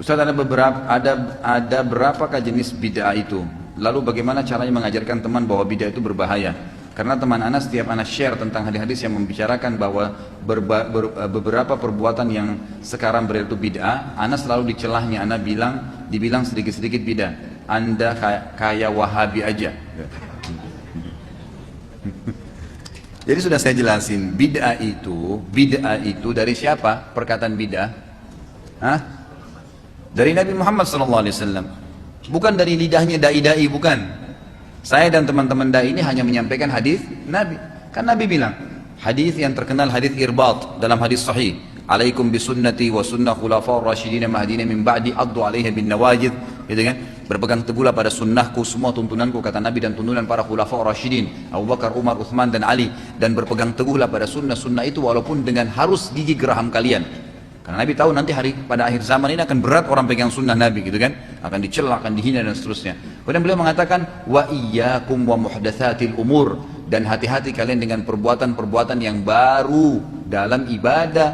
Ustaz, ada berapakah jenis bid'ah itu? Lalu bagaimana caranya mengajarkan teman bahwa bid'ah itu berbahaya? Karena teman Anas setiap Anas share tentang hadis-hadis yang membicarakan bahwa beberapa perbuatan yang sekarang beredar itu bid'ah, Anas selalu dicelahnya, dibilang sedikit-sedikit bid'ah. Anda kayak Wahabi aja. Jadi sudah saya jelasin, bid'ah itu dari siapa? Perkataan bid'ah? Hah? Dari Nabi Muhammad SAW. Bukan dari lidahnya dai-dai, bukan. Saya dan teman-teman dai ini hanya menyampaikan hadis Nabi. Kan Nabi bilang, hadis yang terkenal hadis Irbat dalam hadis sahih, alaikum bisunnati wa sunnah khulafa'ur rasyidin mahdina min ba'di addu 'alaiha bin nawajid, gitu kan? Berpegang teguhlah pada sunnahku, semua tuntunanku, kata Nabi, dan tuntunan para khulafa'ur rasyidin, Abu Bakar, Umar, Uthman dan Ali, dan berpegang teguhlah pada sunnah itu walaupun dengan harus gigi geraham kalian. Karena Nabi tahu nanti pada akhir zaman ini akan berat orang pegang sunnah Nabi, gitu kan? Akan dicela, akan dihina dan seterusnya. Kemudian beliau mengatakan, wa iyyakum wa muhdatsatil umur, dan hati-hati kalian dengan perbuatan-perbuatan yang baru dalam ibadah.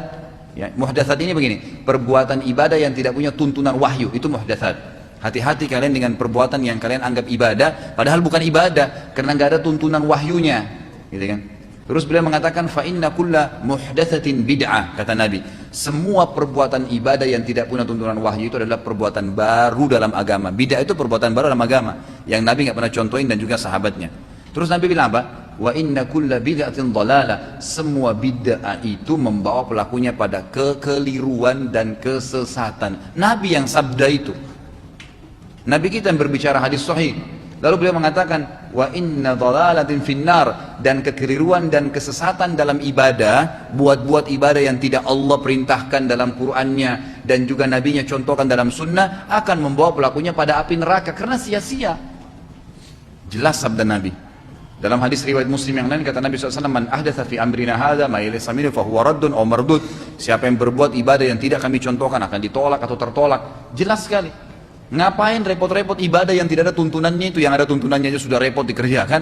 Ya, muhdatsat ini begini, perbuatan ibadah yang tidak punya tuntunan wahyu, itu muhdatsat. Hati-hati kalian dengan perbuatan yang kalian anggap ibadah, padahal bukan ibadah, karena nggak ada tuntunan wahyunya, gitu kan? Terus beliau mengatakan fa inna kulla muhdatsatin bid'ah, kata Nabi. Semua perbuatan ibadah yang tidak punya tuntunan wahyu itu adalah perbuatan baru dalam agama. Bid'ah itu perbuatan baru dalam agama yang Nabi nggak pernah contohin dan juga sahabatnya. Terus Nabi bilang apa? Wa inna kulla bid'atin dhalalah. Semua bid'ah itu membawa pelakunya pada kekeliruan dan kesesatan. Nabi yang sabda itu. Nabi kita yang berbicara hadis sahih. Lalu beliau mengatakan, wa inna dhalalatin finnar, dan kekeliruan dan kesesatan dalam ibadah, buat ibadah yang tidak Allah perintahkan dalam Qur'annya dan juga Nabinya contohkan dalam sunnah, akan membawa pelakunya pada api neraka karena sia-sia. Jelas sabda Nabi. Dalam hadis riwayat Muslim yang lain kata Nabi SAW, man ahdatsa fi amrina hadza ma laysa minhu fa huwa raddun aw mardud. Siapa yang berbuat ibadah yang tidak kami contohkan akan ditolak atau tertolak. Jelas sekali. Ngapain repot-repot ibadah yang tidak ada tuntunannya itu, yang ada tuntunannya aja sudah repot dikerjakan.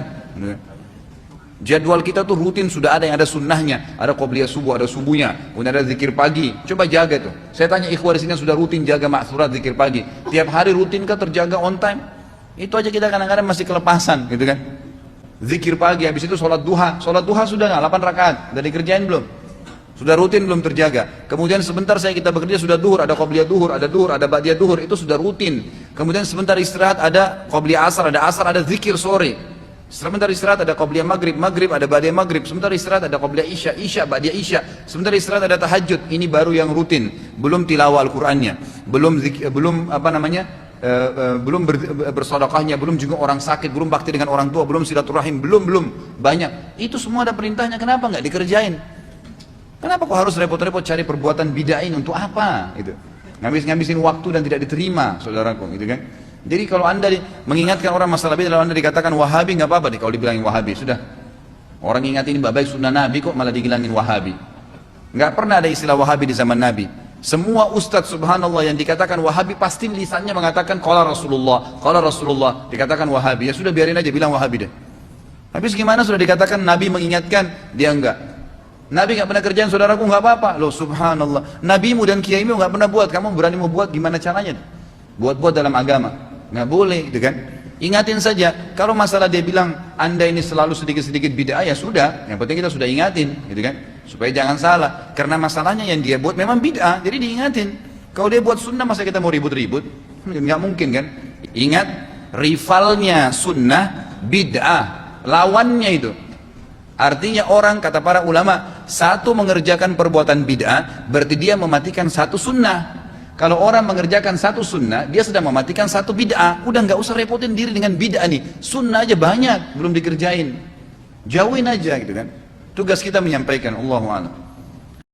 Jadwal kita tuh rutin sudah ada yang ada sunnahnya, ada qobliyah subuh, ada subuhnya, kemudian ada zikir pagi. Coba jaga tuh. Saya tanya ikhwah di sini sudah rutin jaga ma'thurat zikir pagi. Tiap hari rutin kah terjaga on time? Itu aja kita kadang-kadang masih kelepasan, gitu kan? Zikir pagi, habis itu sholat duha. Sholat duha sudah nggak? 8 rakaat. Udah dikerjain belum? Sudah rutin belum terjaga. Kemudian sebentar kita bekerja sudah duhur, ada qobliyah duhur, ada ba'diyah duhur, itu sudah rutin. Kemudian sebentar istirahat ada qobliyah asar, ada zikir sore. Sebentar istirahat ada qobliyah maghrib, ada ba'diyah maghrib. Sebentar istirahat ada qobliyah isya, ba'diyah isya. Sebentar istirahat ada tahajud. Ini baru yang rutin. Belum tilawah Al-Qur'annya, belum bersedekahnya, belum juga orang sakit, belum bakti dengan orang tua, belum silaturahim, belum banyak. Itu semua ada perintahnya, kenapa nggak dikerjain? Kenapa kok harus repot-repot cari perbuatan bid'ah ini untuk apa? Gitu. Ngabisin waktu dan tidak diterima, saudaraku, gitu kan? Jadi kalau anda mengingatkan orang masalah bid'ah, lalu anda dikatakan Wahabi, nggak apa-apa nih kalau dibilangin Wahabi, sudah. Orang ingat ini baik sunnah Nabi kok malah dibilangin Wahabi. Nggak pernah ada istilah Wahabi di zaman Nabi. Semua ustadz subhanallah yang dikatakan Wahabi pasti lisannya mengatakan qala Rasulullah, dikatakan Wahabi. Ya sudah biarin aja bilang Wahabi deh. Habis gimana sudah dikatakan Nabi mengingatkan, dia enggak. Nabi nggak pernah kerjaan, saudaraku, nggak apa-apa. Loh subhanallah, nabimu dan kiaimu nggak pernah buat, kamu berani mau buat, gimana caranya? Buat dalam agama, nggak boleh, gitu kan? Ingatin saja. Kalau masalah dia bilang anda ini selalu sedikit-sedikit bid'ah, ya sudah. Yang penting kita sudah ingatin, gitu kan? Supaya jangan salah. Karena masalahnya yang dia buat memang bid'ah, jadi diingatin. Kalau dia buat sunnah, masa kita mau ribut-ribut? Nggak mungkin kan? Ingat, rivalnya sunnah bid'ah, lawannya itu. Artinya orang, kata para ulama, satu mengerjakan perbuatan bid'ah, berarti dia mematikan satu sunnah. Kalau orang mengerjakan satu sunnah, dia sedang mematikan satu bid'ah. Udah nggak usah repotin diri dengan bid'ah nih. Sunnah aja banyak, belum dikerjain. Jauhin aja, gitu kan. Tugas kita menyampaikan, Allahu a'lam.